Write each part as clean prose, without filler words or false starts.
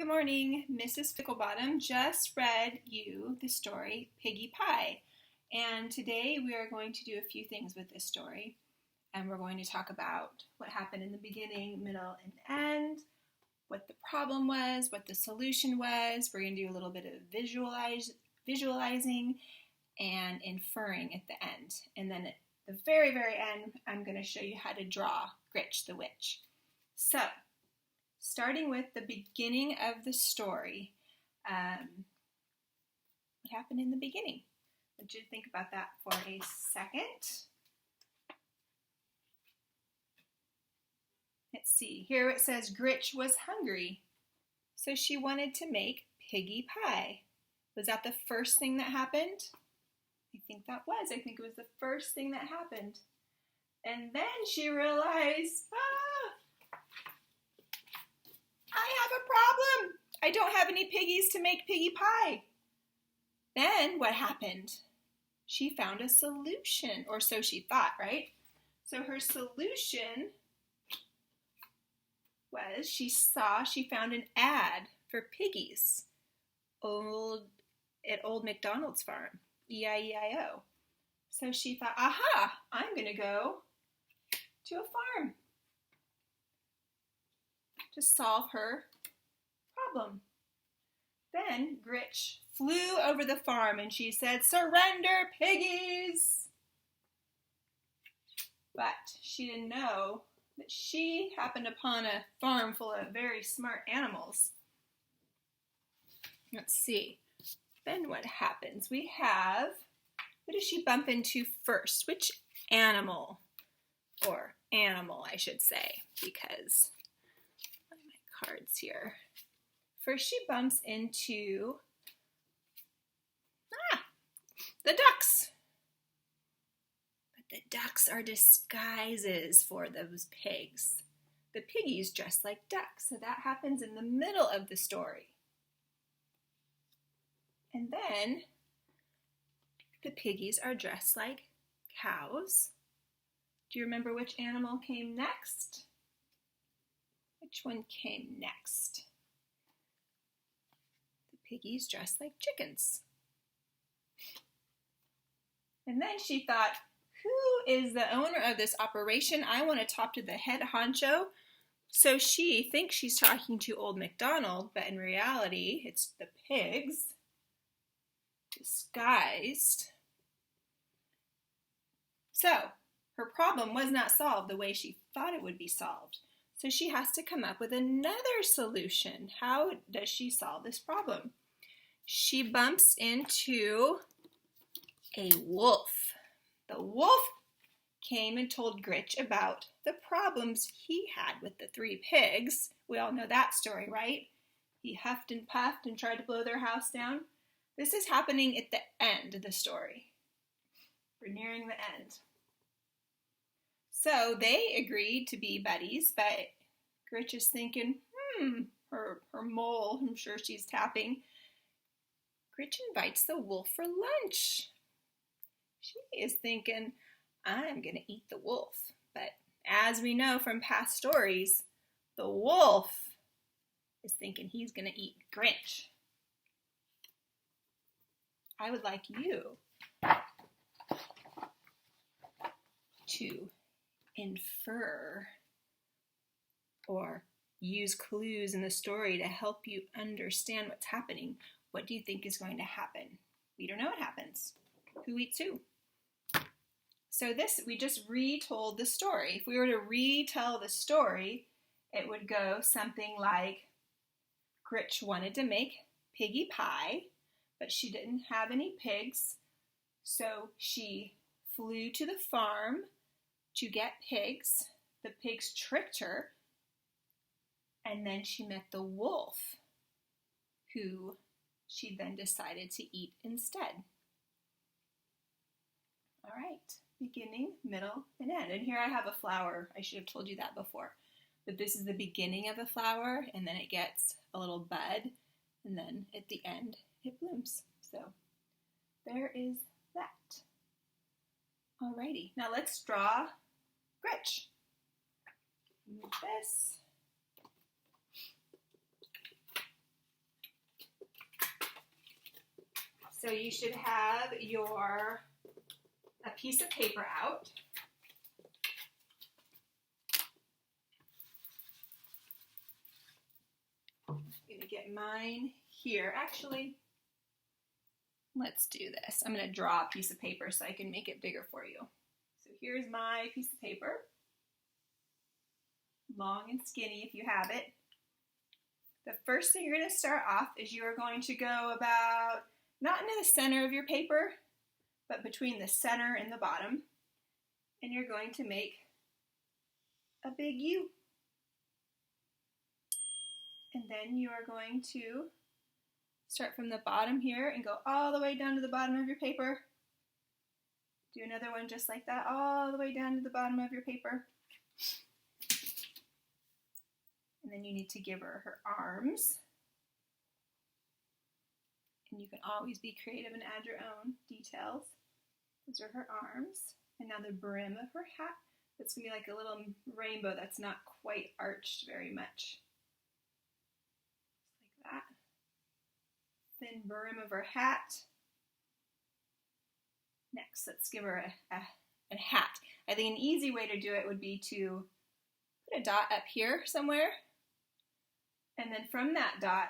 Good morning. Mrs. Ficklebottom just read you the story Piggie Pie. And today we are going to do a few things with this story. And we're going to talk about what happened in the beginning, middle, and end, what the problem was, what the solution was. We're going to do a little bit of visualizing and inferring at the end. And then at the very, very end, I'm going to show you how to draw Gritch the Witch. So, starting with the beginning of the story, what happened in the beginning? I want you to think about that for a second. Let's see, here it says Gritch was hungry, so she wanted to make Piggie Pie. Was that the first thing that happened? I think that was. I think it was the first thing that happened. And then she realized, I have a problem. I don't have any piggies to make Piggie Pie. Then what happened? She found a solution, or so she thought, right? So her solution was she found an ad for piggies at Old MacDonald's farm, E-I-E-I-O. So she thought, aha, I'm going to go to a farm to solve her problem. Then Gritch flew over the farm and she said, "Surrender, piggies!" But she didn't know that she happened upon a farm full of very smart animals. Let's see. Then what happens? What does she bump into first? Which animal? Or animal, I should say, because cards here. First she bumps into the ducks. But the ducks are disguises for those pigs. The piggies dress like ducks, so that happens in the middle of the story. And then the piggies are dressed like cows. Do you remember which animal came next? Which one came next? The piggies dressed like chickens. And then she thought, who is the owner of this operation? I want to talk to the head honcho. So she thinks she's talking to Old MacDonald, but in reality, it's the pigs disguised. So her problem was not solved the way she thought it would be solved. So she has to come up with another solution. How does she solve this problem? She bumps into a wolf. The wolf came and told Gritch about the problems he had with the three pigs. We all know that story, right? He huffed and puffed and tried to blow their house down. This is happening at the end of the story. We're nearing the end. So they agreed to be buddies, but Gritch is thinking, her mole, I'm sure she's tapping. Gritch invites the wolf for lunch. She is thinking, I'm going to eat the wolf. But as we know from past stories, the wolf is thinking he's going to eat Grinch. I would like you to infer or use clues in the story to help you understand what's happening. What do you think is going to happen? We don't know what happens. Who eats who? So we just retold the story. If we were to retell the story, it would go something like Gritch wanted to make Piggie Pie, but she didn't have any pigs, so she flew to the farm to get pigs. The pigs tricked her, and then she met the wolf, who she then decided to eat instead. All right, beginning, middle, and end. And here I have a flower. I should have told you that before. But this is the beginning of a flower, and then it gets a little bud, and then at the end, it blooms. So there is that. Alrighty, now let's draw Gritch. Move this. So you should have a piece of paper out. I'm going to get mine here. Actually, let's do this. I'm going to draw a piece of paper so I can make it bigger for you. So here's my piece of paper. Long and skinny if you have it. The first thing you're going to start off is you are going to go about, not into the center of your paper, but between the center and the bottom. And you're going to make a big U. And then you are going to start from the bottom here and go all the way down to the bottom of your paper. Do another one just like that, all the way down to the bottom of your paper. And then you need to give her arms. And you can always be creative and add your own details. Those are her arms. And now the brim of her hat. It's going to be like a little rainbow that's not quite arched very much. Just like that. Thin brim of her hat. Next, let's give her a hat. I think an easy way to do it would be to put a dot up here somewhere. And then from that dot,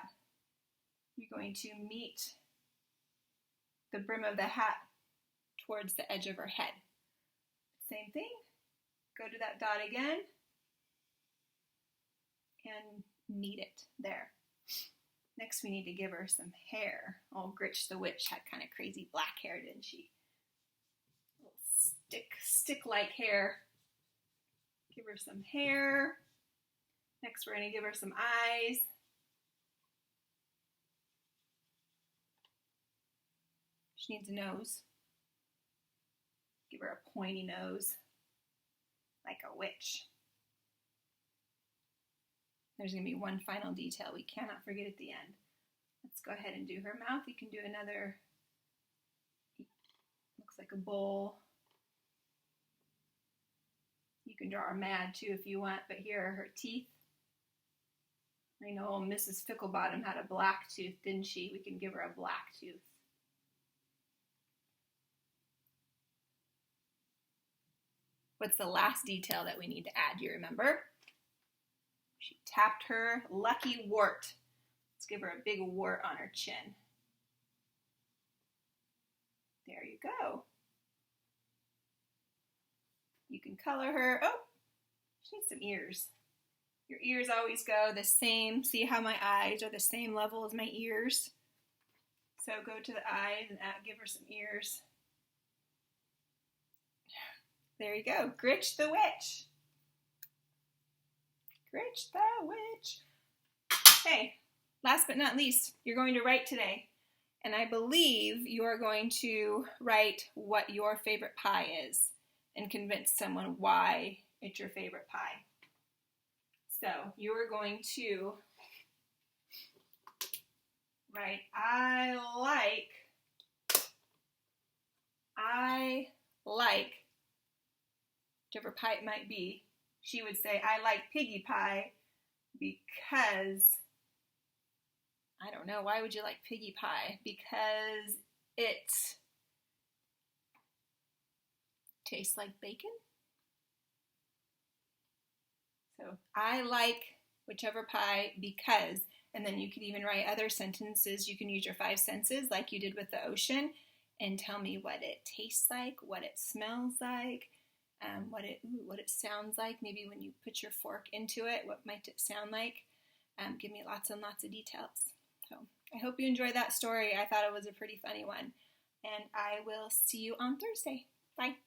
you're going to meet the brim of the hat towards the edge of her head. Same thing. Go to that dot again and meet it there. Next, we need to give her some hair. Oh, Gritch the Witch had kind of crazy black hair, didn't she? Little stick-like hair. Give her some hair. Next, we're going to give her some eyes. She needs a nose. Give her a pointy nose, like a witch. There's going to be one final detail we cannot forget at the end. Let's go ahead and do her mouth. You can do another, looks like a bowl. You can draw her mad too if you want, but here are her teeth. I know Mrs. Ficklebottom had a black tooth, didn't she? We can give her a black tooth. What's the last detail that we need to add? You remember? She tapped her lucky wart. Let's give her a big wart on her chin. There you go. You can color her. Oh, she needs some ears. Your ears always go the same. See how my eyes are the same level as my ears? So go to the eyes and give her some ears. There you go. Gritch the Witch. Gritch the Witch. Hey, last but not least, you're going to write today. And I believe you are going to write what your favorite pie is and convince someone why it's your favorite pie. So you are going to write, I like, whichever pie it might be. She would say, I like Piggie Pie because, I don't know, why would you like Piggie Pie? Because it tastes like bacon. So I like whichever pie because, and then you could even write other sentences. You can use your 5 senses like you did with the ocean and tell me what it tastes like, what it smells like, what it sounds like. Maybe when you put your fork into it, what might it sound like? Give me lots and lots of details. So I hope you enjoyed that story. I thought it was a pretty funny one. And I will see you on Thursday. Bye.